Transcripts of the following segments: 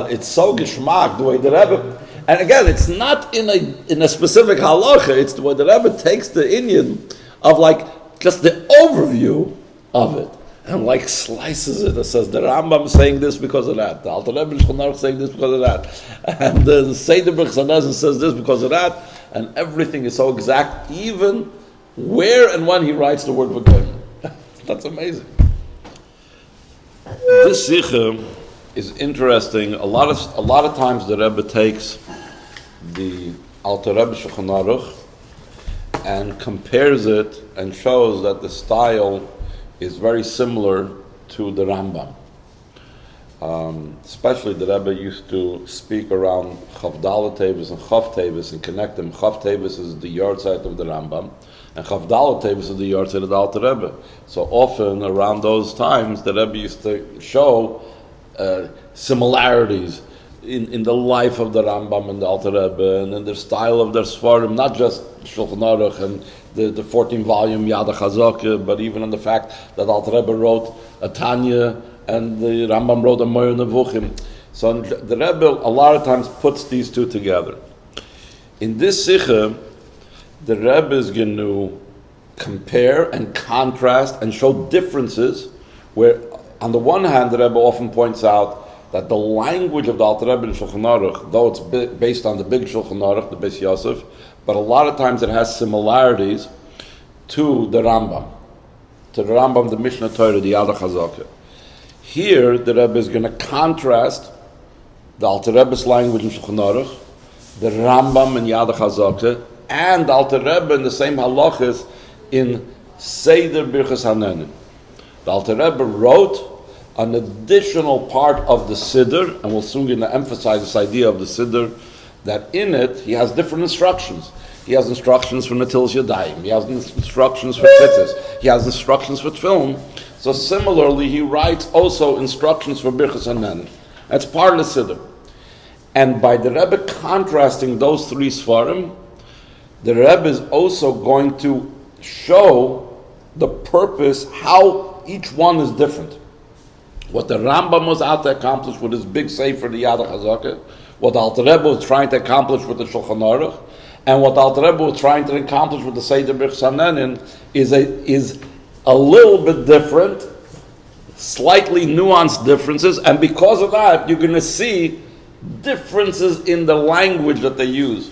It's so Geshmak, the way the Rebbe, and again, it's not in a specific halacha, it's the way the Rebbe takes the Indian of like just the overview of it, and like slices it. It says the Rambam is saying this because of that, the Alter Rebbe Shulchan Aruch saying this because of that, and the Seder Birchas Hanehnin says this because of that, and everything is so exact, even where and when he writes the word v'goyim. That's amazing. This sikha is interesting. A lot of times the Rebbe takes the Alter Rebbe Shulchan Aruch and compares it and shows that the style is very similar to the Rambam. Especially the Rebbe used to speak around Chavdala Tevis and Chav Tevis and connect them. Chav Tevis is the yahrzeit of the Rambam, and Chavdala Tevis is the yahrzeit of the Alter Rebbe. So often around those times, the Rebbe used to show similarities in the life of the Rambam and the Alter Rebbe, and in the style of their Sfarim, not just Shulchan Aruch and the 14-volume Yad HaChazaka, but even in the fact that Alter Rebbe wrote a Tanya and the Rambam wrote a Moyer Nevuchim. So the Rebbe a lot of times puts these two together. In this Sikha, the Rebbe is going to compare and contrast and show differences where, on the one hand, the Rebbe often points out that the language of the Alter Rebbe in Shulchan Aruch, though it's based on the big Shulchan Aruch, the Beis Yosef, but a lot of times it has similarities to the Rambam, the Mishnah Torah, the Yad HaChazaka. Here, the Rebbe is going to contrast the Alter Rebbe's language in Shulchan Aruch, the Rambam in Yad HaChazaka, and the Alter Rebbe in the same halachos in Seder Birchas Hanehnin. The Alter Rebbe wrote an additional part of the Siddur, and we'll soon going to emphasize this idea of the Siddur, that in it he has different instructions. He has instructions for Natilas Yadayim, he has instructions for Tzitzis, he has instructions for Tefillin. So similarly, he writes also instructions for Birchas Hanehnin. That's part of the Siddur. And by the Rebbe contrasting those three Sfarim, the Rebbe is also going to show the purpose, how each one is different. What the Rambam was out to accomplish with his big sefer, the Yad HaChazaka, what the Alter Rebbe was trying to accomplish with the Shulchan Aruch, and what the Alter Rebbe was trying to accomplish with the Seder Birchas Hanehnin is a little bit different, slightly nuanced differences, and because of that, you're going to see differences in the language that they use.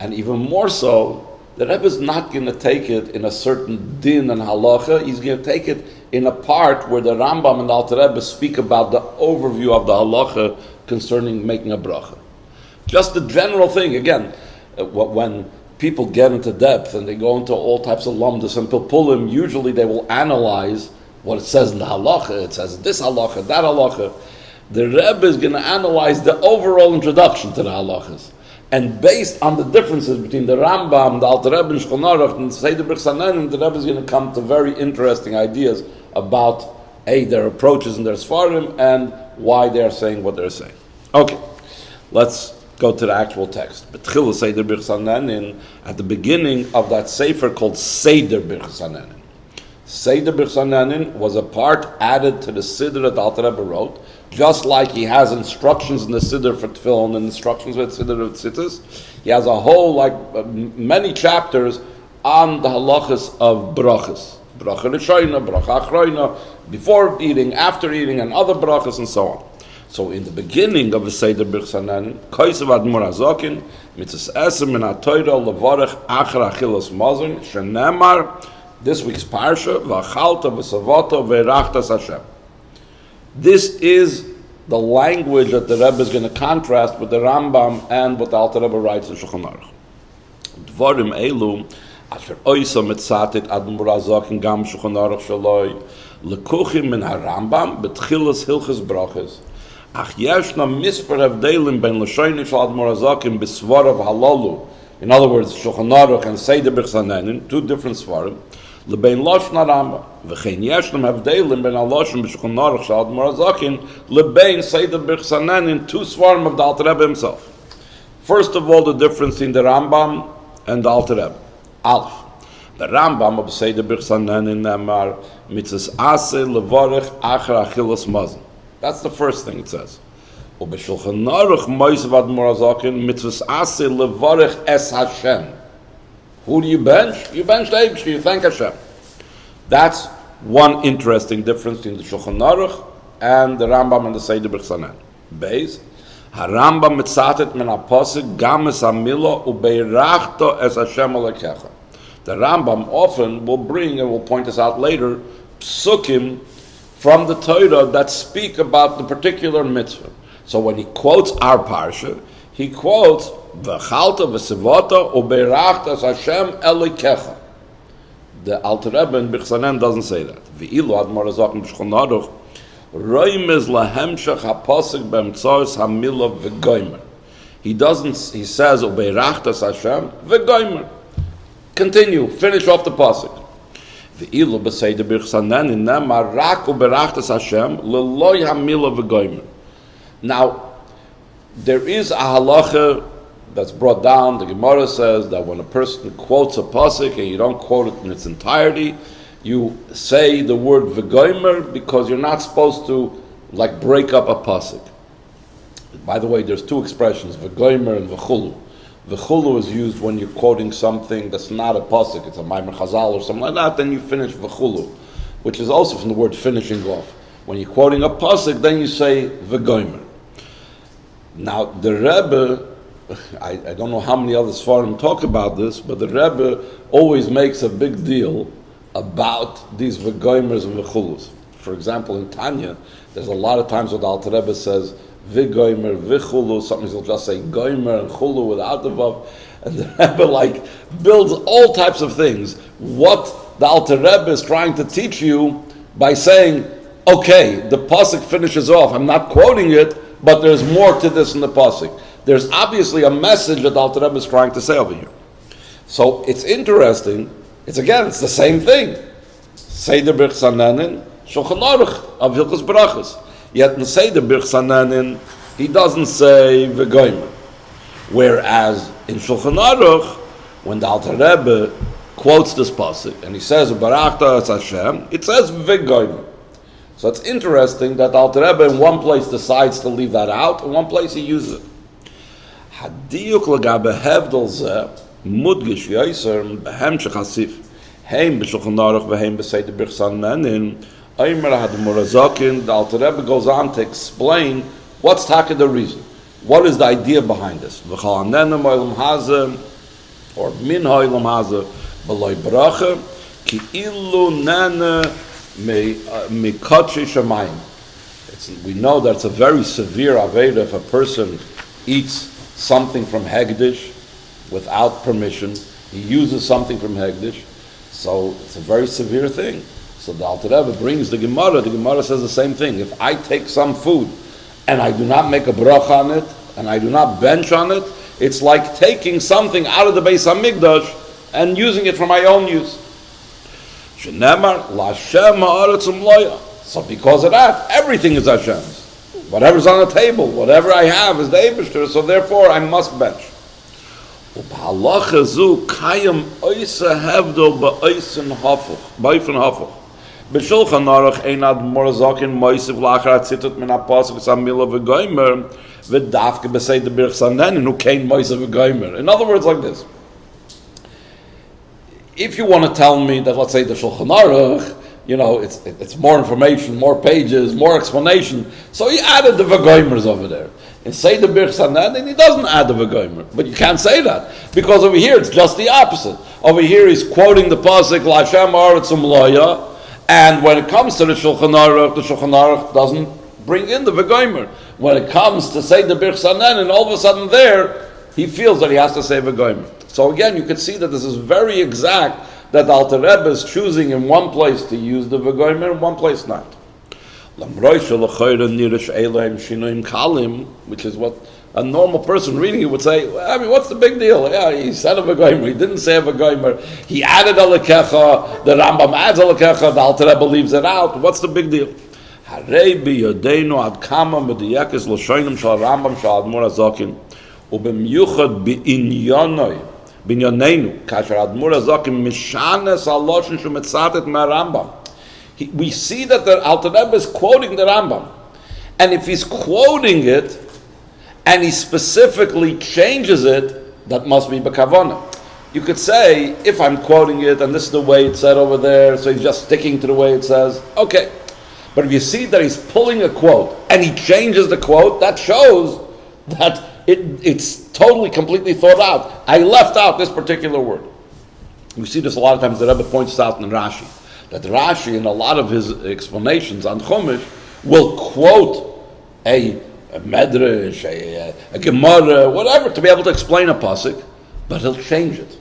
And even more so, the Rebbe is not going to take it in a certain din and halacha. He's going to take it in a part where the Rambam and the Alter Rebbe speak about the overview of the halacha concerning making a bracha. Just the general thing. Again, when people get into depth and they go into all types of lamdas and pilpulim, usually they will analyze what it says in the halacha. It says this halacha, that halacha. The Rebbe is going to analyze the overall introduction to the halachas. And based on the differences between the Rambam, the Alter Rebbe, and Shulchan Aruch, and Seder Birchas Hanehnin, the Rebbe is going to come to very interesting ideas about their approaches and their Sfarim and why they are saying what they're saying. Okay, let's go to the actual text. Betchila Seder Birchas Hanehnin, at the beginning of that sefer called Seder Birchas Hanehnin. Seder Birchas Hanehnin was a part added to the Siddur that the Alter Rebbe wrote, just like he has instructions in the Siddur for Tefillin and instructions with Siddur of Tzitzis. He has a whole, many chapters on the halachos of Brochos. Bracha Rishoina, Bracha Achroina, before eating, after eating, and other brachas and so on. So in the beginning of the Seder Birchas Hanehnin, Koisav Admor Hazokin, Mitzvah Esem Min HaTorah Levarech Achar Achilas Mazon, Shenemar, this week's parsha, V'achalta v'savata v'erachtas Hashem. This is the language that the Rebbe is going to contrast with the Rambam and what the Alter Rebbe writes in Shulchan Aruch. Dvarim elu, asher oisa mitzatit admor hazokin gam Shulchan Aruch shaloi, lekuchim min harambam betchilas Hilchos Brochos. Ach yeshna misper havdelim ben l'shoyni shal admor hazokin b'svarav halalu. In other words, Shulchan Aruch and Seder Birchas Hanehnin, two different svarim, lebein loshon harambam. V'chein yeshnem havdelim ben haloshon b'Shulchan Aruch shal admor hazokin lebein Seder Birchas Hanehnin, two svarim of the Alter Rebbe himself. First of all, the difference in the Rambam and the Alter Rebbe. Aleph. The Rambam of Seder Birchas Hanehnin nemar mitzvahs aseh levarech achar achilas mazon. That's the first thing it says. ובשולחן ערוך מויסף האדמו"ר הזקן מצווה עשה לברך es Hashem. Who do you bench? You bench the Eibishter, you thank Hashem. That's one interesting difference between the Shulchan Aruch and the Rambam and the Seder Birchas Hanehnin. Beis, HaRambam mitzatet min HaPosuk gam es HaMila ubeirachto es Hashem Elokecha. The Rambam often will bring, and we'll point this out later, psukim from the Torah that speak about the particular mitzvah. So when he quotes our parsha, he quotes V'chalta v'sivota ubeirachto es Hashem Elokecha. The Alter Rebbe in Birchas Hanehnin doesn't say that. V'ilu admor azok in Shulchan Aruch roimez lahemshach haposik b'emtzoros hamila v'goymer. He says ubeirachtas Hashem v'goymer. Continue, finish off the pasuk. V'ilu b'seder Birchas Hanehnin nemar rak ubeirachtas Hashem leloy hamila v'goymer. Now, there is a halacha that's brought down. The Gemara says that when a person quotes a pasuk and you don't quote it in its entirety, you say the word v'goymer because you're not supposed to like break up a pasuk. By the way, there's two expressions, v'goymer and v'chulu. V'chulu is used when you're quoting something that's not a pasuk, it's a Maimer Chazal or something like that, then you finish v'chulu, which is also from the word finishing off. When you're quoting a pasuk, then you say v'goymer. Now, the Rebbe, I don't know how many other Sfarim talk about this, but the Rebbe always makes a big deal about these v'goymers and v'chulus. For example, in Tanya, there's a lot of times where the Alter Rebbe says v'goymer, v'chulu, sometimes he'll just say goymer and chulu without the vav, and the Rebbe like builds all types of things. What the Alter Rebbe is trying to teach you by saying, okay, the pasuk finishes off, I'm not quoting it, but there's more to this in the pasuk. There's obviously a message that the Alter Rebbe is trying to say over here. So it's interesting. It's the same thing. Seder Birchas Hanehnin, Shulchan Aruch of Hilchos Brochos. Yet in Seder Birchas Hanehnin, he doesn't say v'goymer. Whereas in Shulchan Aruch, when the Alter Rebbe quotes this pasuk and he says Ubarachta es Hashem, it says v'goymer. So it's interesting that the Alter Rebbe in one place decides to leave that out, in one place he uses it. Hadiyuk l'gabe hevdel zeh mudgish yoyser behemshech hasif heim b'shulchan aruch v'heim b'seder Birchas Hanehnin Omer hadmor hazaken. The Alter Rebbe goes on to explain what's taka the reason. What is the idea behind this? V'chal hanenem oilam hazeh or min oilam hazeh b'loy bracha ki ilu nene mikotche shamayim. We know that it's a very severe aveda if a person eats something from Hegdish without permission. He uses something from Hegdish, so it's a very severe thing. So the Alter Rebbe brings the Gemara says the same thing. If I take some food and I do not make a bracha on it, and I do not bench on it, it's like taking something out of the Beis HaMikdash and using it for my own use. Shenemar L'Hashem ha'aretz u'mloya. So because of that, everything is Hashem's. Whatever's on the table, whatever I have is the Eibishter, so therefore I must bench. U'b'halacha zu kayam oisa hevdo ba'oisin hafuch. B'shulchan aruch ein admor hazaken moisiv lachar atzitot min ha'pasuk v'samila v'goymer v'dafke b'seder Birchas Hanehnin hu kein moisiv v'goymer. In other words, like this. If you want to tell me that, let's say, the Shulchan Aruch, it's more information, more pages, more explanation. So he added the v'goymers over there. In Seder Birchas Hanehnin, he doesn't add the v'goymer. But you can't say that. Because over here, it's just the opposite. Over here, he's quoting the pasuk, L'Hashem ha'aretz u'mloya, and when it comes to the Shulchan Aruch doesn't bring in the v'goymer. When it comes to Seder Birchas Hanehnin, all of a sudden there, he feels that he has to say v'goymer. So again, you can see that this is very exact, that the Alter Rebbe is choosing in one place to use the v'goymer, in one place not. Which is what a normal person reading it would say, what's the big deal? Yeah, he said a v'goymer, he didn't say a v'goymer, he added a lekecha, the Rambam adds a lekecha, the Alter Rebbe leaves it out, what's the big deal? Harei biyodeinu ad kama mediyekes l'shoinim shal Rambam shal admor hazaken ubemyuchad bi'inyanoi binyaneinu kasher admor hazaken mishanes haloshin shumetzatet me'Rambam. We see that the Alter Rebbe is quoting the Rambam, and if he's quoting it, and he specifically changes it, that must be b'kavanah. You could say, if I'm quoting it, and this is the way it's said over there, so he's just sticking to the way it says, okay. But if you see that he's pulling a quote, and he changes the quote, that shows that it's totally, completely thought out. I left out this particular word. We see this a lot of times. The Rebbe points out in Rashi, that Rashi, in a lot of his explanations on Chumash, will quote a medrash, a Gemara, whatever, to be able to explain a pasuk, but he'll change it.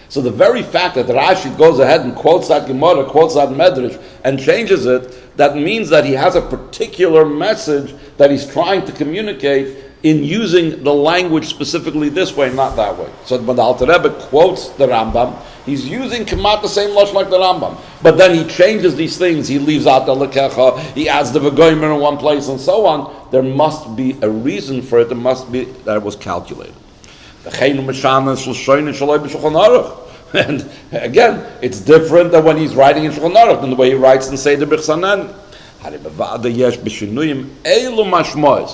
So the very fact that Rashi goes ahead and quotes that Gemara, quotes that medrash, and changes it, that means that he has a particular message that he's trying to communicate in using the language specifically this way, not that way. So when the Alter Rebbe quotes the Rambam, he's using Kemat the same lashon like the Rambam, but then he changes these things. He leaves out the lekecha, he adds the v'goymer in one place, and so on. There must be a reason for it. There must be that it was calculated. And again, it's different than when he's writing in Shulchan Aruch than the way he writes in Seder Birchas Hanehnin.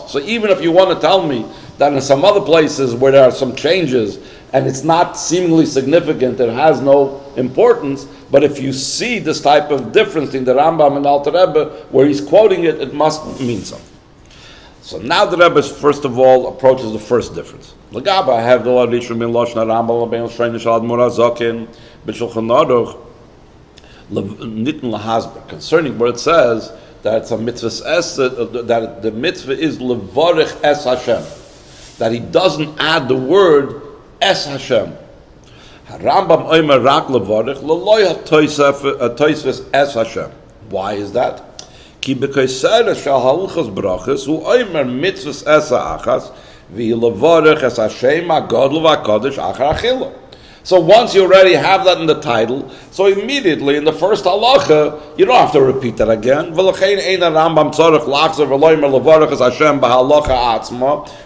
So even if you want to tell me that in some other places where there are some changes and it's not seemingly significant, it has no importance, but if you see this type of difference in the Rambam and Alter Rebbe where he's quoting it, it must mean something. So now the Rebbe first of all approaches the first difference. I have the Rishon bin Lashon Rambam Lebein Shrein Shal Admor Hazaken b'Shulchan Aruch Nitn Lahasber, concerning where it says that it's a mitzvah, that the mitzvah is levarich es Hashem, that he doesn't add the word es Hashem. Rambam oimer rak levarich leloy hatoisves es Hashem. Why is that? Ki b'keiser shal Hilchos Brochos hu oimer mitzvahs es ha'achas v'hi levarich es Hashem ha'godl v'ha'kodesh achar achila. So once you already have that in the title, so immediately in the first halacha, you don't have to repeat that again.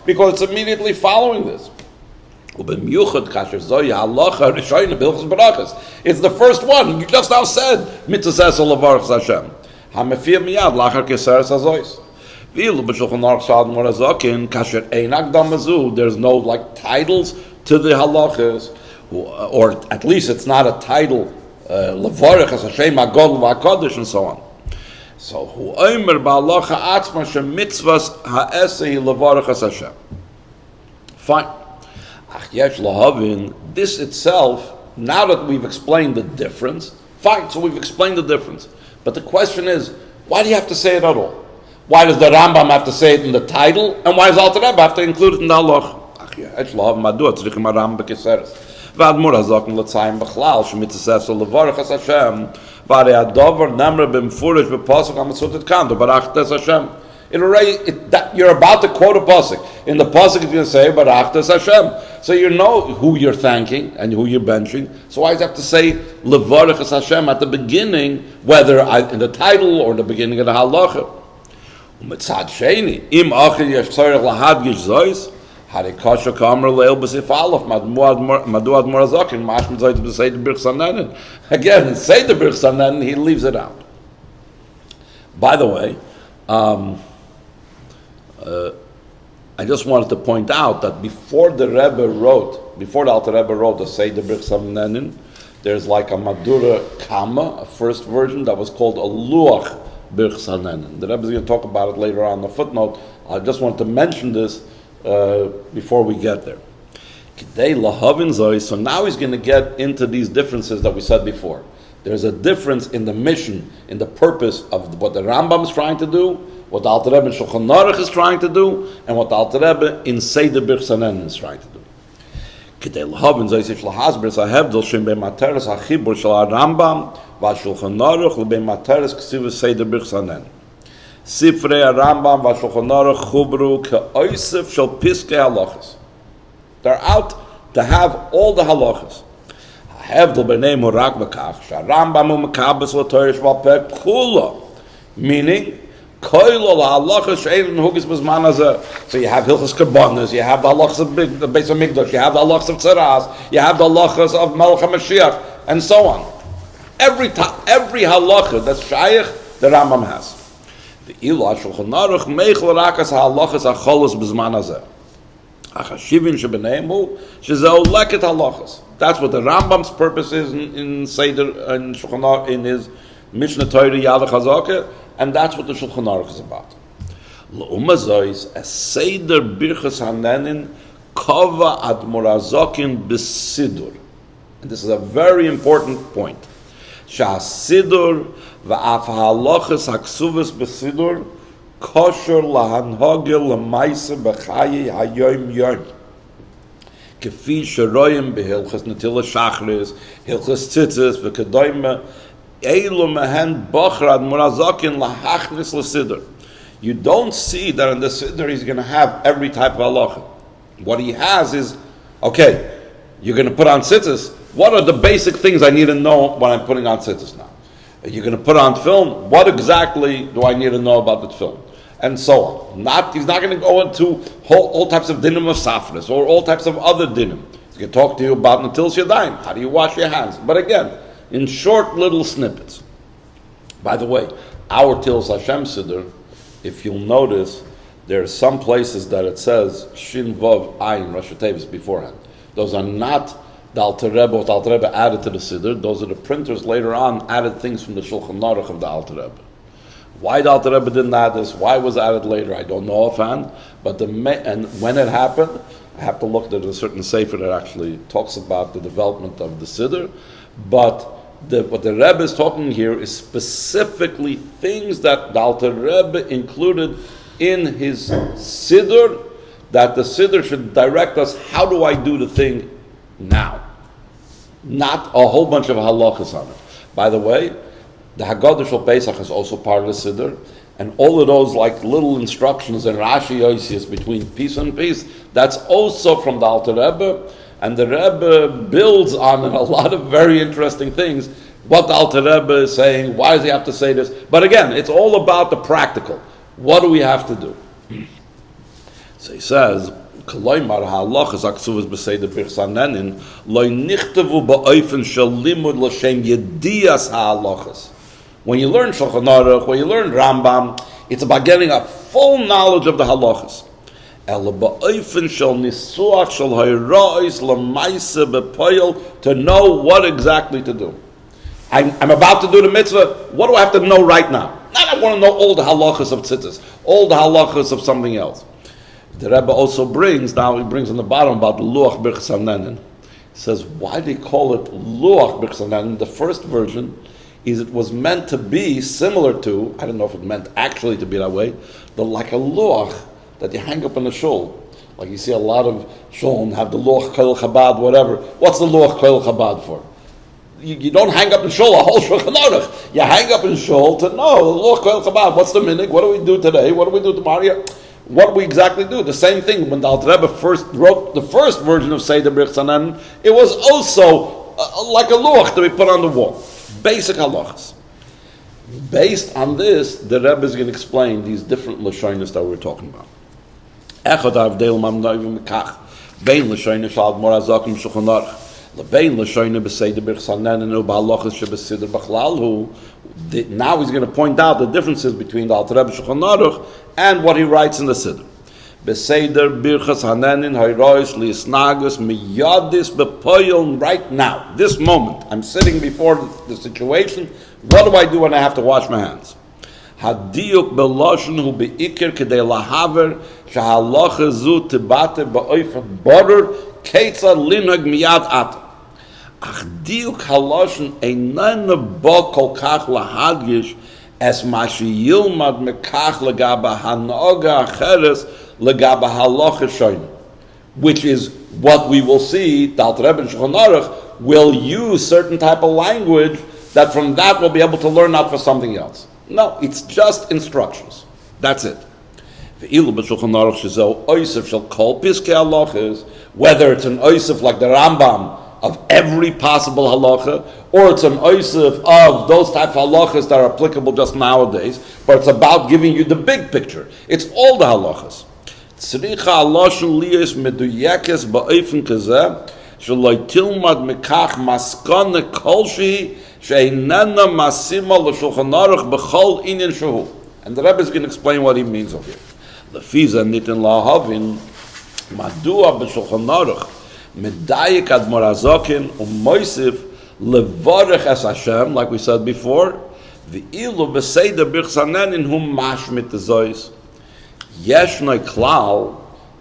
Because it's immediately following this. It's the first one. You just now said, there's no like titles to the halachas. Or at least it's not a title, Levarech as Hashem HaGodol VaHaKadosh, and so on. So, Hu Omer Ba'alacha Atzma Shem Mitzvahs Ha'esei Levarech as Hashem. Fine. Ach yesh lahavin, this itself, now that we've explained the difference, fine, so we've explained the difference. But the question is, why do you have to say it at all? Why does the Rambam have to say it in the title? And why does Alter Rebbe have to include it in the Halacha? Ach yesh lahavin Madu, Tzrichim HaRambam B'Keseres. V'admur hazakon l'tzayim b'chlal shemitzaseh levarech as Hashem v'arei hadavar namre b'mfurish b'pasuk ha'mitzutet kanto barachtes Hashem. You're about to quote a pasuk. In the pasuk it's going to say barachtes Hashem. So you know who you're thanking and who you're benching. So why do you have to say levarech as Hashem at the beginning, whether in the title or in the beginning of the halacha? U'mitzad sheni im achir yesh tzarech lahadgish zois. Harikasha Kamer Leil B'Sif Aleph Madu Admor Hazaken Mashman Zayt B'Seder Birchas Hanehnin. Again, in Seder Birchas Hanehnin, he leaves it out. By the way, I just wanted to point out that before the Alter Rebbe wrote the Seder Birchas Hanehnin, there's like a Madura Kama, a first version that was called a Luach Birchas Hanehnin. The Rebbe is going to talk about it later on in the footnote. I just wanted to mention this before we get there. So now he's going to get into these differences that we said before. There's a difference in the mission, in the purpose of what the Rambam is trying to do, what the Alter Rebbe in Shulchan Aruch is trying to do, and what the Alter Rebbe in Seder Birchas Hanehnin is trying to do. Sifrei Rambam v'Shulchan Aruch chubru ke'oisef shel piskei halachos. They're out to have all the halachos. Ha'hevdel b'nei rak b'kach sha'Rambam hu mekabes l'Torah sh'valpeh kula, meaning koilo la'halachos she'ein hugis b'zman hazeh. So you have Hilchos Karbonos, you have the halachos of the Beis HaMikdash, you have the halachos of Tzaras, you have the halachos of Melech HaMashiach, and so on. Every halacha that's shaykh, the Rambam has. Achashivin shebeneimu shezeu leket halachos. That's what the Rambam's purpose is in Seder and Shulchan Aruch, in his Mishnah Torah Yad Chazaka, and that's what the Shulchan Aruch is about. L'umazois a Seder Birchas Hanehnin kava ad morazokin b'Siddur. And this is a very important point. Siddur va'af halachos haksuvas b'Siddur kosher lahanhagel lemaisa b'chayi hayoyim yom. Kefi sheroyim behilchos netilas shachris, hilchos tzitzis v'kedoyma eilu mehen bocher ad morazokin lahachnis l'Siddur. You don't see that in the Siddur he's going to have every type of halacha. What he has is, okay, you're going to put on tzitzis. What are the basic things I need to know when I'm putting on tzitzis now? You're going to put on film. What exactly do I need to know about the film? And so on. He's not going to go into all types of dinim of safras or all types of other dinim. He's going to talk to you about netilas yadayim. How do you wash your hands? But again, in short little snippets. By the way, our Tils Hashem Siddur, if you'll notice, there are some places that it says Shin Vav Ayin Rosh Tevis beforehand. Those are not the Alter Rebbe, what the Alter Rebbe added to the Siddur. Those are the printers later on added things from the Shulchan Aruch of the Alter Rebbe. Why the Alter Rebbe didn't add this, why it was added later, I don't know offhand. But and when it happened, I have to look at a certain sefer that actually talks about the development of the Siddur. But what the Rebbe is talking here is specifically things that the Alter Rebbe included in his Siddur, that the Siddur should direct us, how do I do the thing now? Not a whole bunch of halachos on it. By the way, the Haggadah Shel Pesach is also part of the Siddur, and all of those like little instructions and Rashi Yoisius between piece and piece, that's also from the Alter Rebbe, and the Rebbe builds on a lot of very interesting things, what the Alter Rebbe is saying, why does he have to say this? But again, it's all about the practical. What do we have to do? So he says, Koloymar halachos haksuvas b'Seder Birchas Hanehnin lo nichtavu ba'ofen shel limud l'shem Yedias Halachos. When you learn Shulchan Aruch, when you learn Rambam, it's about getting a full knowledge of the halachos. El ba'ofen shel nisuach shel hayrois l'maisa b'poyel, to know what exactly to do. I'm about to do the mitzvah. What do I have to know right now? Not I want to know all the halachos of tzitzis, all the halachos of something else. The Rebbe also brings on the bottom about Luach Birchas Hanehnin. He says, why do they call it Luach Birchas Hanehnin? The first version is it was meant to be similar to, I don't know if it meant actually to be that way, but like a Luach that you hang up in a shul. Like you see a lot of shul have the Luach Koil Chabad, whatever. What's the Luach Koil Chabad for? You don't hang up in shul a whole Shulchan Aruch. You hang up in shul to know the Luach Koil Chabad. What's the minhag? What do we do today? What do we do tomorrow? What do we exactly do? The same thing when the Alter Rebbe first wrote the first version of Seder Birchas Hanehnin, it was also like a luach to be put on the wall. Basic halachas. Based on this, the Rebbe is going to explain these different lashonos that we're talking about. Echad avdel mamnoivim mekach bein lashonos shal morazokim Shulchan Aruch lebein lashonos b'Seder Birchas Hanehnin u'ba'halachos shebesiddur b'chlal hu. Now he's going to point out the differences between the Alter Rebbe Shulchan Aruch and what he writes in the Siddur. B'Seder Birchas Hanehnin hayrois li'isnagus miyadis b'poyel. Right now, this moment, I'm sitting before the situation. What do I do when I have to wash my hands? Hadiyuk b'loshen hu be'ikir k'dei lahaver shehalacha zu tibate ba'oifen borer ketzad linhag miyad ata. Ach diuk haloshen einane bo kol kach lahadgish es mashi yilmad mekach legaba hanoga acheres legaba halacha shoyne, which is what we will see. The Alter Rebbe and Shulchan Aruch will use certain type of language that from that we'll be able to learn out for something else. No, it's just instructions. That's it. Ve'ilu b'Shulchan Aruch shezo oisef shel kol piskei halachos, whether it's an oisef like the Rambam of every possible halacha, or it's an oisef of those type of halachas that are applicable just nowadays, but it's about giving you the big picture. It's all the halachas. Tzricha haloshen liyos meduyekes ba'ofen kazeh sheloi tilmad mekach maskana kolshi she'einena masima l'Shulchan Aruch b'chol inyan shehu. And the Rebbe is going to explain what he means over here. Lefiza nitin lahavin Madua b'Shulchan Aruch medayik ad morazokin u'moisif levarech es Hashem, like we said before, v'ilu b'Seder Birchas Hanehnin hum mashmit zois. Yeshnoi klal.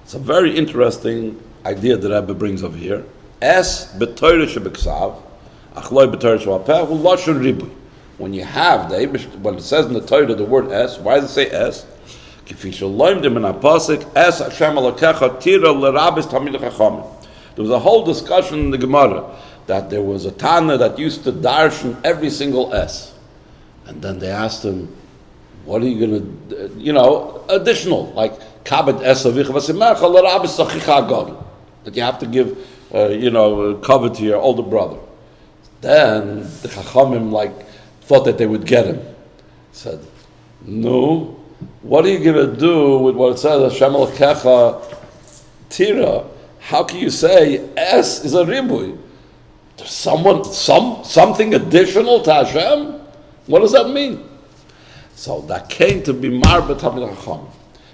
It's a very interesting idea that Rebbe brings over here. Es b'Torah shebeksav, achloi b'Torah shebapeh, hu lashon ribui. When you have when it says in the Torah the word es, why does it say es? Kifi shaloimdim in apasik es Hashem alakecha tira l'rabis tamid chachamim. There was a whole discussion in the Gemara that there was a Tana that used to darshan every single S. And then they asked him, what are you going to, additional, like, kabed es avicha v'simecha l'rabis sachicha agadi, that you have to give, cover to your older brother. Then the Chachamim, thought that they would get him. Said, no, what are you going to do with what it says, Hashem alakecha tira? How can you say S is a ribui? There's something additional to Hashem? What does that mean? So that came to be Marba Tamid Chacham.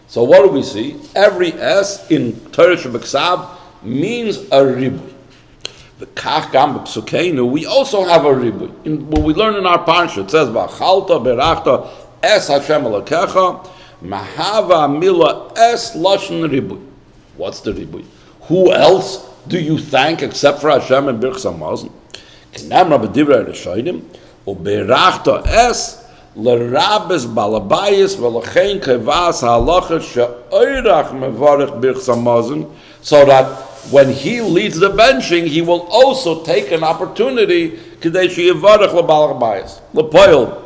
So what do we see? Every S in Torah Shebeksav means a ribui. The Kach Gam B'Psukeinu, we also have a ribui. What we learn in our parsha, it says V'achalta berachta Es Hashem Elokecha Mahava Mila Es Lashon Ribui. What's the ribui? Who else do you thank except for Hashem and Birchas Hamazon? Kenamra b'divrei Rishonim uberachta es l'rabes balabayis v'lachein kevas halacha she'oirach mevarech Birchas Hamazon, so that when he leads the benching, he will also take an opportunity k'dei she'yivarech l'balabayis. L'poil,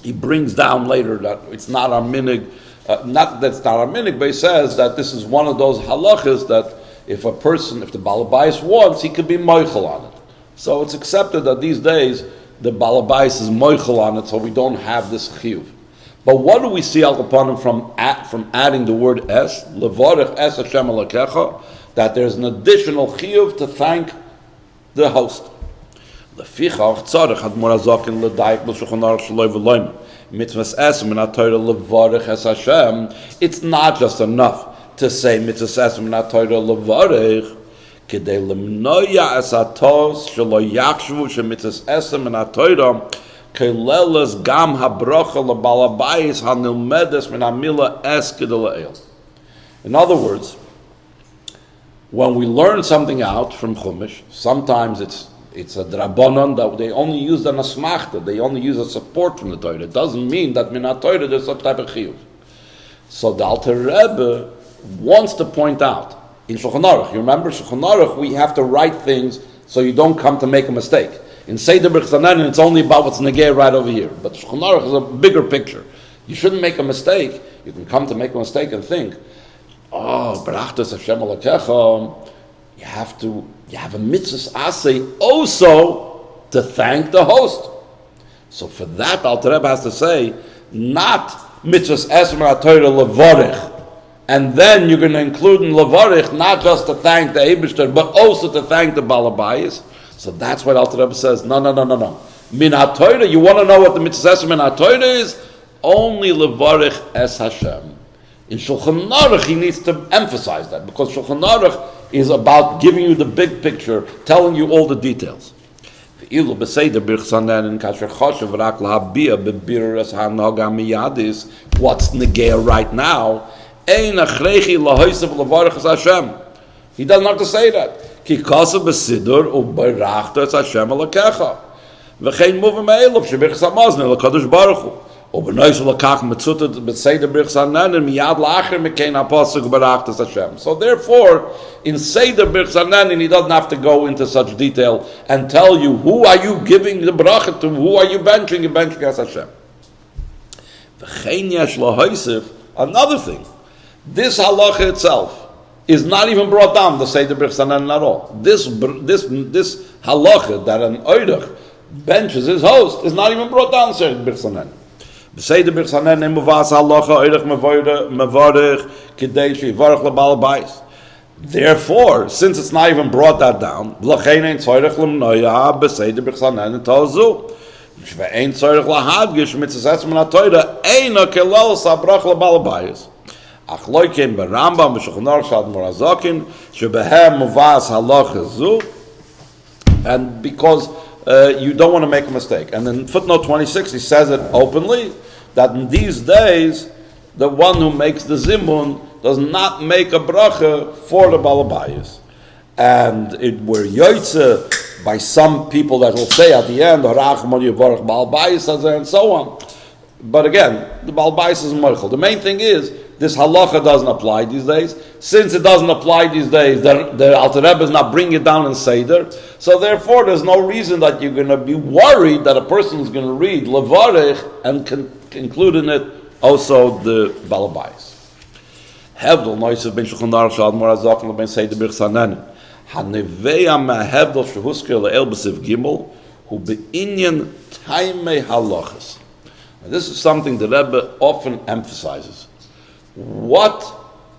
he brings down later that it's not our minig, not that it's not our minig, but he says that this is one of those halachas that if the balabais wants, he could be moichel on it. So it's accepted that these days the balabais is moichel on it, so we don't have this chiyuv. But what do we see al kapanim from adding the word es, levarech es Hashem alakecha, that there's an additional chiyuv to thank the host. Lefichach tzarech had morazokin ledayik b'Shulchan Aruch shaloi v'loimer mitzvah es min haTorah levarech es Hashem. It's not just enough to say mitzvah es min haTorah levarech kedei lemnoya es hatos shelo yachshvu shemitzvah es min haTorah kelelas gam habrocha lebalabayis hanilmedes min hamila es kedei le'el. In other words, when we learn something out from Chumash, sometimes it's a drabonon that they only use an asmachta, they only use a support from the Torah. It doesn't mean that min haTorah there's some type of chiyuv. So the Alter Rebbe wants to point out in Shulchan Aruch. You remember Shulchan Aruch, we have to write things so you don't come to make a mistake. In Seder Birchas Hanehnin, it's only about what's negay right over here. But Shulchan Aruch is a bigger picture. You shouldn't make a mistake. You can come to make a mistake and think, Barachtas Hashem alakecha. You have a mitzvah asay also to thank the host. So for that, Alter Rebbe has to say, not mitzvah esmer haTorah levarich, and then you're going to include in levarich not just to thank the Eibishter, but also to thank the Balabayis. So that's what Alter Rebbe says. No. Min haTorah, you want to know what the mitzvah esmer min haTorah is? Only levarich es Hashem. In Shulchan Aruch, he needs to emphasize that, because Shulchan Aruch is about giving you the big picture, telling you all the details. What's negea right now? He doesn't have to say that. Ki kasav b'siddur u'barachta es Hashem alakecha v'chein muvim eilov shebirchas hamazon l'kadosh baruch hu. So therefore, in Seder Birchas Hanehnin, he doesn't have to go into such detail and tell you who are you giving the bracha to, who are you benching? You're benching as Hashem. Another thing, this halacha itself is not even brought down the Seder Birchas Hanehnin at all. This halacha that an oidach benches his host is not even brought down the Seder Birchas Hanehnin. Seder Birchas Hanehnin muvas halacha oirach mevarech kidei sheyivarech lebalabais. Therefore, since it's not even brought that down, v'lachein ein tzorech lemnoya b'Seder Birchas Hanehnin tozu v'ein tzorech lahadgish mitzvah esmer min haTorah eina kelal sabrach lebalabais. Ach loikem berambam b'Shulchan Aruch shad morazokin shebehem muvas halacha zu, and because you don't want to make a mistake. And in footnote 26, he says it openly that in these days, the one who makes the zimun does not make a bracha for the balabayas, and it were yoytze by some people that will say at the end, and so on. But again, the balabayas is moichel. The main thing is, this halacha doesn't apply these days. Since it doesn't apply these days, the Alter Rebbe is not bringing it down in Seder. So therefore, there's no reason that you're going to be worried that a person is going to read Levarech and include in it also the balabayas. Hevdel noisav ben Shulchan Aruch shad morazokin ben Seder Birchas Hanehnin. Haneveya mehevdel shehusker le'el b'siv gimel hu be'inyan taimei halachos. This is something the Rebbe often emphasizes. What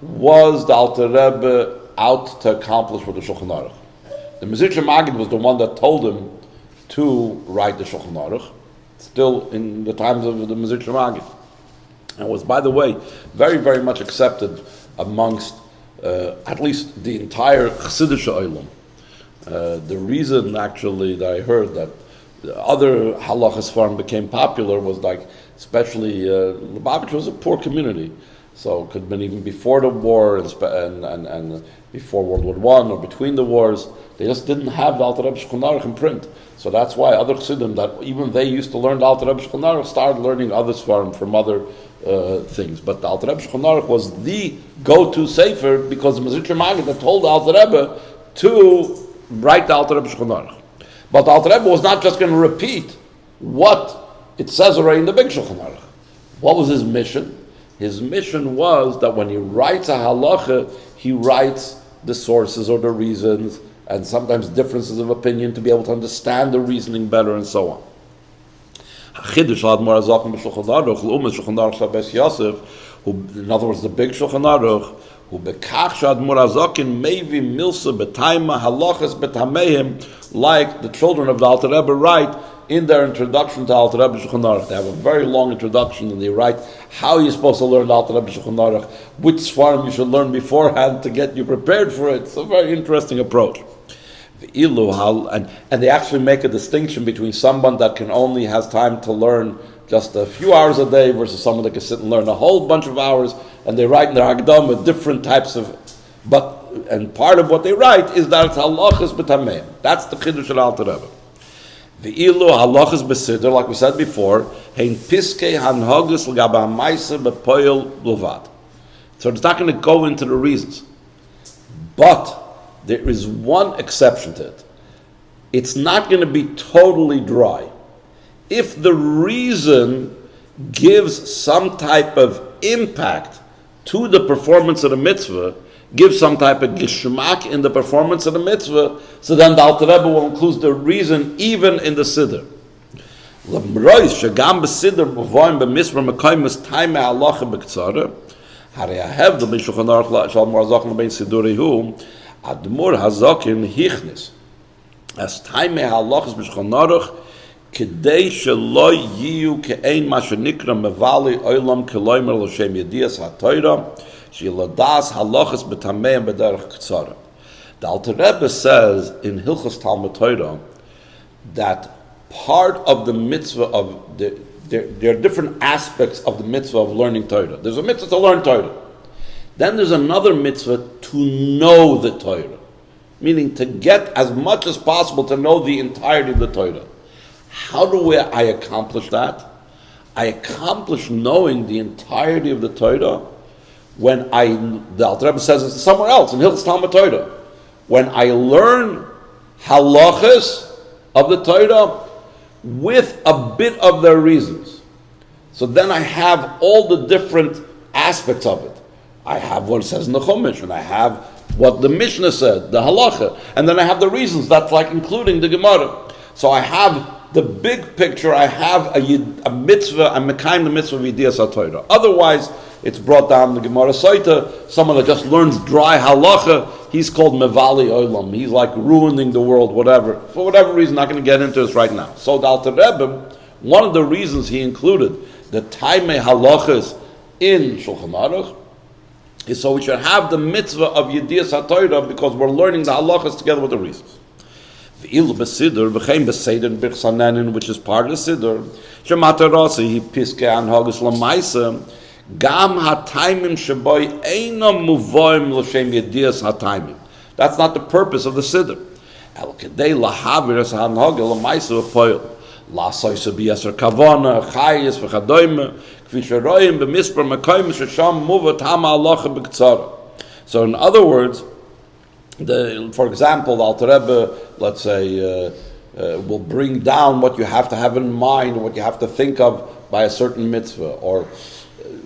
was the Alter Rebbe out to accomplish with the Shulchan Aruch? The Mezritcher Maggid was the one that told him to write the Shulchan Aruch, still in the times of the Mezritcher Maggid. And was, by the way, very, very much accepted amongst at least the entire Chassidish Olam. The reason, actually, that I heard that the other Halachos farm became popular was like, especially Lubavitch was a poor community. So it could have been even before the war and before World War I or between the wars. They just didn't have the Alter Rebbe Shulchan Aruch in print. So that's why other Chassidim, that even they used to learn the Alter Rebbe Shulchan Aruch, started learning others from other things. But the Alter Rebbe Shulchan Aruch was the go-to sefer because the Mezritcher Maggid that told the Alter Rebbe to write the Alter Rebbe Shulchan Aruch. But the Alter Rebbe was not just going to repeat what it says already in the big Shulchan Aruch. What was his mission? His mission was that when he writes a halacha, he writes the sources or the reasons, and sometimes differences of opinion to be able to understand the reasoning better and so on. In other words, the big Shulchan Aruch, like the children of the Alter Rebbe write in their introduction to Alter Rebbe Shulchan Aruch. They have a very long introduction, and they write how you're supposed to learn Alter Rebbe Shulchan Aruch, which svarim you should learn beforehand to get you prepared for it. It's a very interesting approach. And they actually make a distinction between someone that can only has time to learn just a few hours a day versus someone that can sit and learn a whole bunch of hours, and they write in their Hagdam with different types of, and part of what they write is that it's halachos b'tameim. That's the chiddush of Alter Rebbe. The ilu halachos b'siddur, like we said before, hein piskei hanhogos l'gaba ha'maisa b'poyel b'lvad. So it's not going to go into the reasons, but there is one exception to it. It's not going to be totally dry. If the reason gives some type of impact to the performance of the mitzvah, gives some type of Geshmak in the performance of the mitzvah, so then the Alter Rebbe will include the reason even in the Siddur. Admur hazakin hichnis as time halachos b'Shulchan Aruch kedei shelo yiyu ke'ein ma shenikra mevali olam keloimer l'shem Yedias Hatorah sheladas halachos b'tameim b'derech k'tzara. The Alter Rebbe says in Hilchos Talmud Torah that part of the mitzvah of there are different aspects of the mitzvah of learning Torah. There's a mitzvah to learn Torah. Then there's another mitzvah to know the Torah, meaning to get as much as possible to know the entirety of the Torah. How do I accomplish that? I accomplish knowing the entirety of the Torah when the Alter Rebbe says it somewhere else in Hilchos Talmud Torah. When I learn halachos of the Torah with a bit of their reasons. So then I have all the different aspects of it. I have what it says in the Chumash, and I have what the Mishnah said, the Halacha, and then I have the reasons. That's like including the Gemara. So I have the big picture. I have a mitzvah. I'm mekayim the mitzvah of Yedias Hatorah. Otherwise, it's brought down the Gemara Soita. Someone that just learns dry Halacha, he's called mevali olam. He's like ruining the world, whatever. For whatever reason, not going to get into this right now. So the Alter Rebbe, one of the reasons he included the taimei halachas in Shulchan Aruch So we should have the mitzvah of Yedias Hatorah because we're learning the halachas together with the reasons. V'il b'siddur v'chein b'Seder Birchas Hanehnin, which is part of the Siddur. Shematarasi he piske anhagas l'maisa gam hataimim sheboi einam muvoim l'shem Yedias Hataimim. That's not the purpose of the Siddur. El kedei lahavir es hanhaga l'maisa v'poil la'soisa b'yeser kavana chayis v'chadoyme k'fi sheroyim b'mispar mekoyim shesham muvat hama halacha b'ktzara. So in other words, for example, the Alter Rebbe, let's say, will bring down what you have to have in mind, what you have to think of by a certain mitzvah, or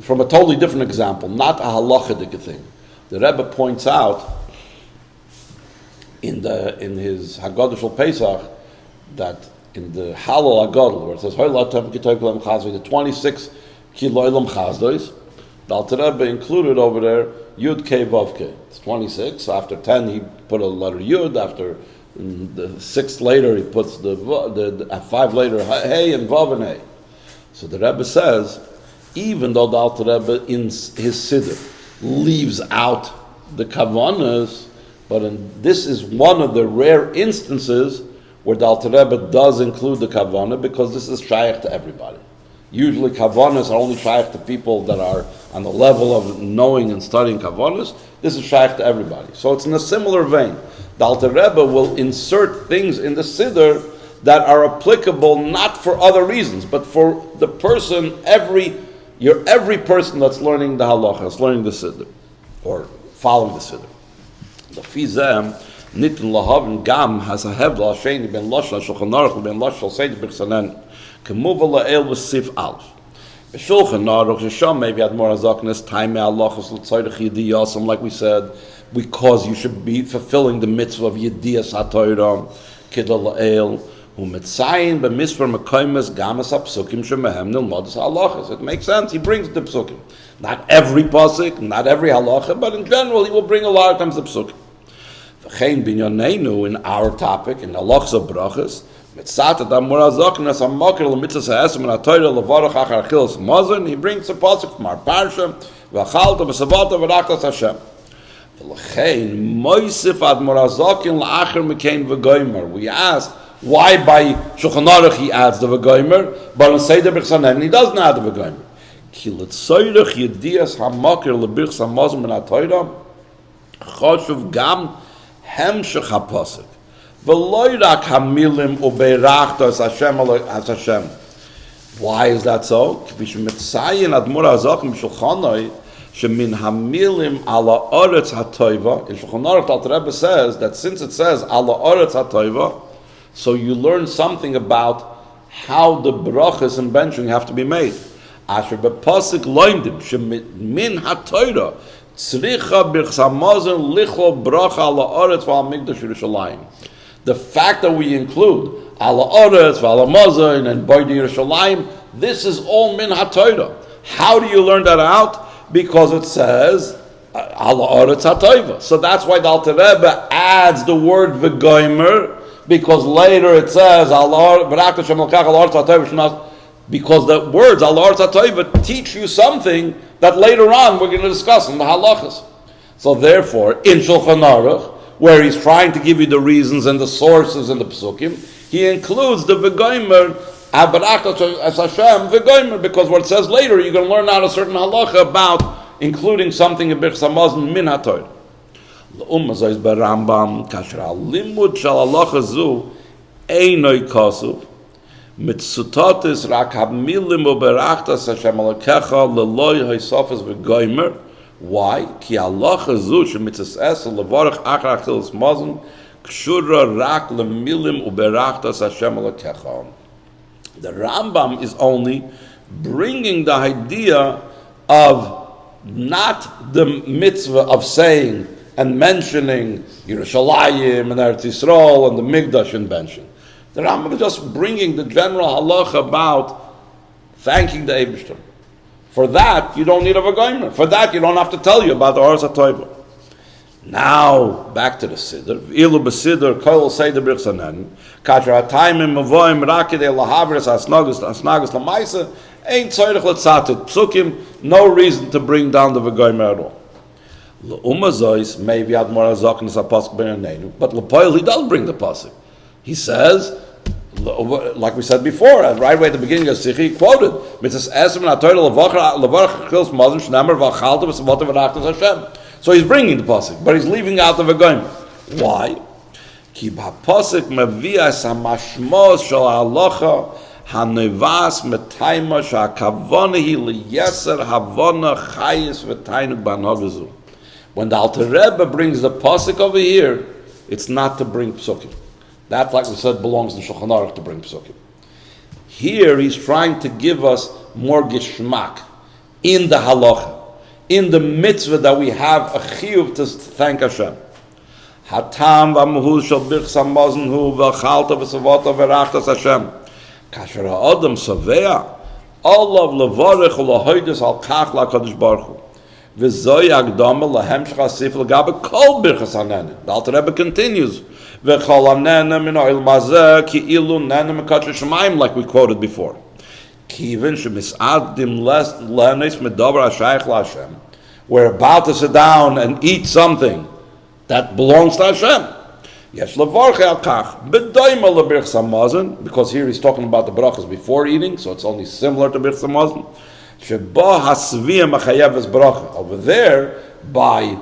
from a totally different example, not a halachic thing. The Rebbe points out in his Haggadah Shel Pesach that in the Halal Haggadah, where it says the 26 kiloilam chazdos, the Alter Rebbe included over there Yud K Vav K. It's 26. So after 10 he put a letter Yud. After the 6th later he puts the 5 later Hey and Vav and Hey. So the Rebbe says, even though the Alter Rebbe in his Siddur leaves out the Kavanas, but this is one of the rare instances where the Alter Rebbe does include the Kavana, because this is shaykh to everybody. Usually Kavanas are only shaykh to people that are on the level of knowing and studying Kavanas. This is shaykh to everybody. So it's in a similar vein. The Alter Rebbe will insert things in the Siddur that are applicable not for other reasons, but for the person, every person that's learning the Halacha, that's learning the Siddur, or following the Siddur. The Fizem, Nitin Lahavin Gam has a Hevla Sheni ben Losh Shulchan Aruch ben Losh Seder Birchas Hanehnin. Kemuva la'el with Sif Alf. Shulchan Aruch Shisham maybe had more azakness time Halachos l'tzaydach Yediyas, like we said, because you should be fulfilling the mitzvah of Yedias Hatorah Kidla la'el u'mitzayin b'mispar mekaymes gamas ha'psukim shemehem nilmodas halachos. It makes sense. He brings the psukim. Not every pasuk, not every halacha, but in general he will bring a lot of times the psukim. V'chein binyaneinu, in our topic in Halachos of Brochos. He brings a pasuk from our parsha, v'achalta v'savata v'rachtas Hashem. We ask why by Shulchan Aruch he adds the v'goymer, but in Seder Birchas Hanehnin he doesn't add the v'goymer. Ki l'tzoyrech yedias hamakir l'birchas hamazon min ha'Torah choshuv gam hemshech ha'pasuk. Why is that so? In Shulchan Aruch, Alter Rebbe says that since it says ala oretz hatoiva, so you learn something about how the Brochos and benching have to be made. Asher bepasik loimdim shemin hatoira tzricha birchas hamazon lichlo bracha ala oretz v'al migdash Yerushalayim. The fact that we include ala oretz, ala mazon, and boy Yerushalayim, this is all min haTorah. How do you learn that out? Because it says ala oretz haTorah. So that's why the Alter Rebbe adds the word v'goymer, because later it says ala oretz haTorah, because the words ala oretz haTorah teach you something that later on we're going to discuss in the halachos. So therefore, in Shulchan Aruch, where he's trying to give you the reasons and the sources and the psukim, he includes the v'goymer, as Hashem v'goymer, because what it says later, you're going to learn out a certain halacha about including something in Birchas Hamazon min haTorah. L'umma zois berambam kasher halimud shal halacha zu einoi kasuv mitzutatis rak hamilim uberachtas Hashem alakecha leloi haisafas v'goymer. Why? Ki halacha zu shemitzas levarach achar achilas mazon kshura rak lemilim uberachtas Hashem alakecha. The Rambam is only bringing the idea of not the mitzvah of saying and mentioning Yerushalayim and Eretz Yisrael and the Migdash and benching. The Rambam is just bringing the general halacha about thanking the Eibishter. For that, you don't need a v'goymer. For that, you don't have to tell you about the Oretz HaTorah. Now, back to the Siddur. Ilu b'Siddur, kol Seder Birchas Hanehnin, kasher ha'taimim mavoim rakidei lahavris asnagus l'maisa, ain't tzorich l'tzatit psukim, no reason to bring down the v'goymer at all. L'umazois, maybe Admor Azok is a pasuk b'neinenu, but L'poil, he does bring the pasuk. He says, like we said before, right away at the beginning of Sikhi, he quoted, so he's bringing the pasuk, but he's leaving out the Vagoim. Why? Ki b'pasuk mevias hamashmos shel halacha hanevas metayma sha'kavona hi liyeser havona chayis v'tainuk b'anhagazu. When the Alter Rebbe brings the pasuk over here, it's not to bring psukim. That, like we said, belongs to Shulchan Aruch to bring psukim. Here, he's trying to give us more Geshmak in the Halacha, in the mitzvah that we have a chiyuv to thank Hashem. Hatam v'amuhu shel birchas hamazon hu v'chalta v'savata v'rachtas Hashem. Kasher ha'adam savea, olav levarech u'lahoydus al kach la'kadosh baruch hu. V'zoi agdama lahem shchasif l'gabe kol birchas hanehnin. The Alter Rebbe continues, v'chol hanehnin min ha'il mazeh ki ilu nehnin mekatcher shemayim, like we quoted before. Kivin shemis'adim lenis medavar ha'shayich la'Hashem. We're about to sit down and eat something that belongs to Hashem. Yesh levarch al kach b'doima lebirchas hamazon, because here he's talking about the Brochos before eating, so it's only similar to birchas hamazon. Over there, by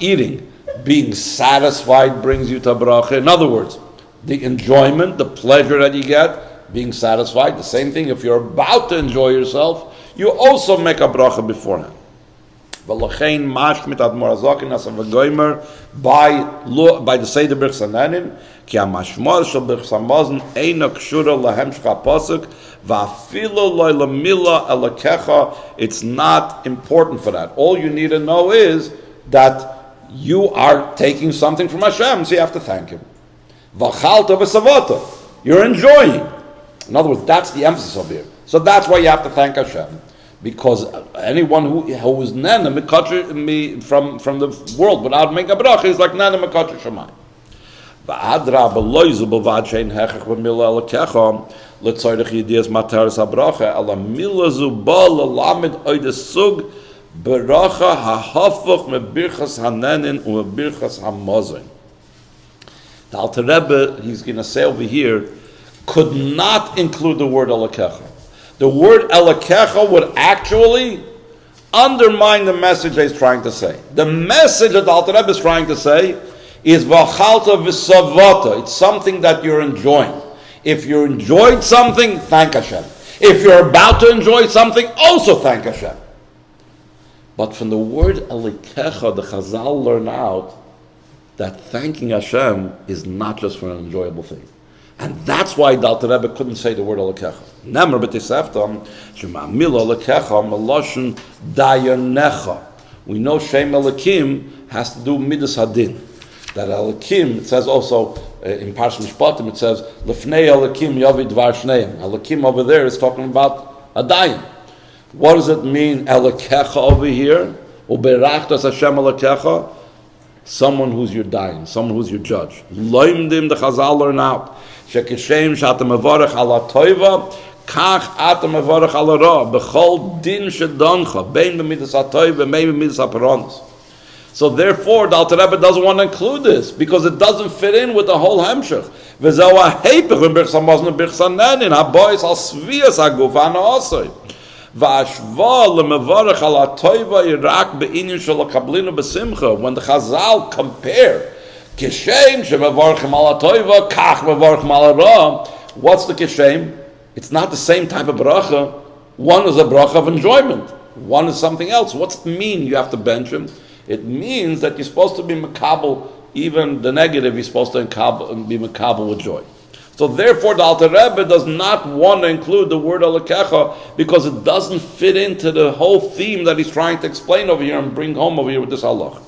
eating, being satisfied brings you to bracha. In other words, the enjoyment, the pleasure that you get, being satisfied, the same thing. If you're about to enjoy yourself, you also make a bracha beforehand. By the Seder Birchas Hanehnin, ki hamashmor shel birchas hamazon eina kshura lahem shcha pasuk. It's not important for that. All you need to know is that you are taking something from Hashem, so you have to thank Him. You're enjoying. In other words, that's the emphasis of here. So that's why you have to thank Hashem, because anyone who is nana from the world without making a bracha is like nana mekatcher shemayim. Mitzvah of Yedias Hatorah, ala milazu ba lalamid oidesug beracha hahafach me Birchas Hanehnin u me Birchas Hamazon. The Alter Rebbe, he's going to say over here, could not include the word elakecha. The word elakecha would actually undermine the message that he's trying to say. The message that the Alter Rebbe is trying to say is v'chalta v'savata. It's something that you're enjoying. If you enjoyed something, thank Hashem. If you're about to enjoy something, also thank Hashem. But from the word elikecha, the Chazal learn out that thanking Hashem is not just for an enjoyable thing. And that's why the Alter Rebbe couldn't say the word elikecha. Nemer b'tiseftam, shema mila elikecha meloshen dayanecha. We know Shem Elikim has to do midas hadin. That Elikim, it says also in Parsh Mishpatim, it says Lefnei Elikim Yavid Dvar Shneim. Elikim over there is talking about a dayan. What does it mean, Elikecha over here? Uberachtas Hashem Elikecha? Someone who's your dayan, someone who's your judge. Loimdim, the Chazal learn out. Shekishem Shatam Mevarech Ala Toiva, Kach Atam Mevarech Ala Ra, Bechol Din Shedoncha, Bein B'midas HaToiva, Bein B'midas HaPeronis. So therefore, the Alter Rebbe doesn't want to include this because it doesn't fit in with the whole Hemshech. V'zeu ha'heipech v'birchas hamazon v'birchas hanehnin ha'bois al svias ha'guf ha'na'asoi. V'ashva l'mevarech al ha'toiva yirak be'inyin shel ha'kablinu b'simcha. When the Chazal compare kishem shemevarechim al ha'toiva kach mevarechim al ha'ra, what's the kishem? It's not the same type of bracha. One is a bracha of enjoyment. One is something else. What's it mean you have to bench him? It means that you're supposed to be makabel, even the negative, you're supposed to be makabel with joy. So therefore, the Alter Rebbe does not want to include the word elakecha because it doesn't fit into the whole theme that he's trying to explain over here and bring home over here with this halacha.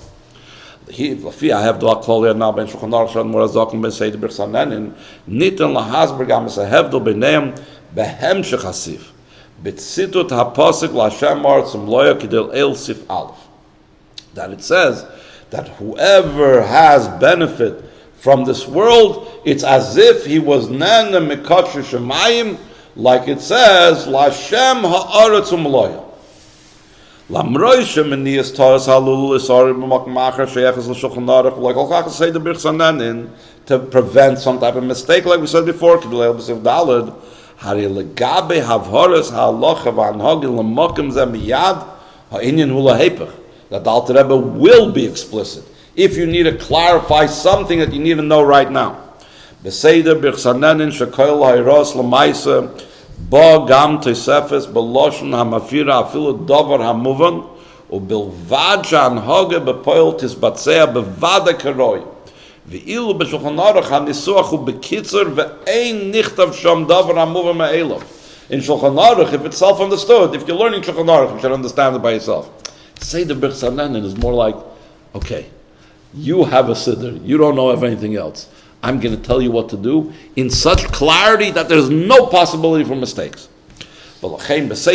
I have the klol now ben Shulchan Aruch shan morazakim ben Seder Birchas Hanehnin nitan lahasber gam es hevdel beneim behem shechasif betzitut hapasik laHashem artzum loya kidel el sif aleph. That it says that whoever has benefit from this world, it's as if he was nana mekatcher shemayim, like it says, L'Hashem ha'aretz u'mloya. Lamroisha meniyas taras halul isari b'makom acher sheyechas l'shulchan aruch like Halachos Seder Birchas Hanehnin to prevent some type of mistake, like we said before. K'dulei b'sif dalad hari legabe havharas halacha v'anhagin l'makom zeh miyad ha'inyan hu lahepech, that the Alter Rebbe will be explicit if you need to clarify something that you need to know right now. Seder Birchas Hanehnin shekoil ha'iros l'maisa ba gam tosefes beloshen hamafira afilu davar hamuvan ubilvad she'anhaga bepoil tisbatzea bevada karoi ve'ilu b'shulchan aruch hanisuach hu bekitzer ve'ein nichtav sham davar hamuvan me'elav. In Shulchan Aruch, if it's self-understood, if you're learning Shulchan Aruch, you should understand it by yourself. Seder Birchas Hanehnin is more like, okay, you have a Siddur, you don't know of anything else. I'm going to tell you what to do in such clarity that there's no possibility for mistakes. Why does he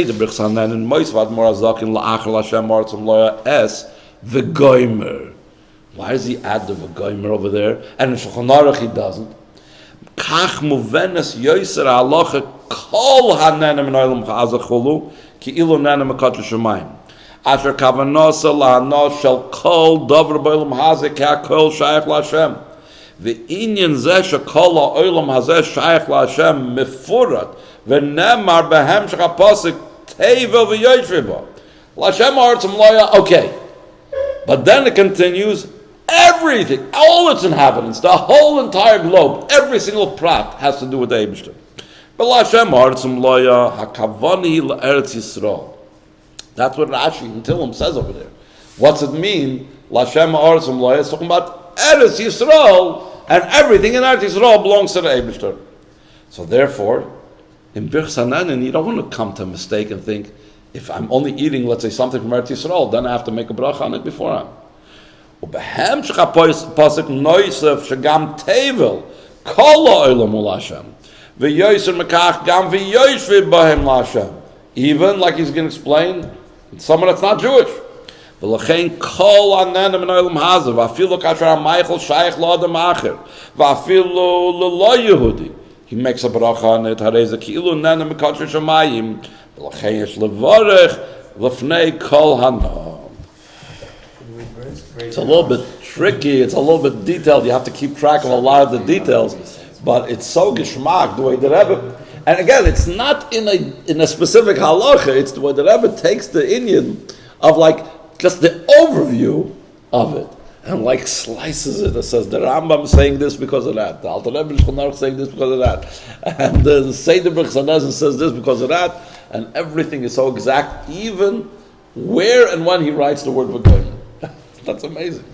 add the v'goymer over there? And in Shulchan Aruch he doesn't. Kach muvenes yoyser halacha kol hanenim in olam chazachulu ki ilu nenim mekadosh shemayim. Asher kavanasa lahanos shel kol davar b'olam hazeh ki hakol shayach laHashem. Ve'inyan zeh shekol ha'olam hazeh shayach laHashem mefurat ve'nemar behem shechapasik tevel v'yoyshve bo. LaHashem ha'artzim loya, okay. But then it continues, everything, all its inhabitants, the whole entire globe, every single prat has to do with the Eibishter. But LaHashem ha'artzim loya hakavani la'eretz Yisrael. That's what Rashi in Tillim says over there. What's it mean? LaHashem ha'artzim loya is talking about Eretz Yisrael, and everything in Eretz Yisrael belongs to the Eibishter. So therefore, in Birchas Hanehnin, you don't want to come to a mistake and think, if I'm only eating, let's say, something from Eretz Yisrael, then I have to make a bracha on it beforehand. Ubehem shechapasik noisef shegam tevel kol ha'olam hu LaHashem v'yoyser mekach gam v'yoyshve bahem LaHashem. Even, like he's going to explain, someone that's not Jewish. V'lachein kol hanenim in olam hazeh v'afilu kasher ha'meichel shayach la'adam acher v'afilu l'lo Yehudi. He makes a bracha on it. Harei ki'ilu nenim mekadosh shemayim v'lachein yesh levarech l'fnei kol hanam. It's a little bit tricky, it's a little bit detailed, you have to keep track of a lot of the details, but it's so Geshmak, the way the Rebbe, and again, it's not in a specific halacha, it's the way the Rebbe takes the Indian of like, just the overview of it, and like slices it, and says, the Rambam saying this because of that, the Alter Rebbe Shulchan Aruch saying this because of that, and the Seder Birchas Hanehnin says this because of that, and everything is so exact, even where and when he writes the word v'goyim. That's amazing.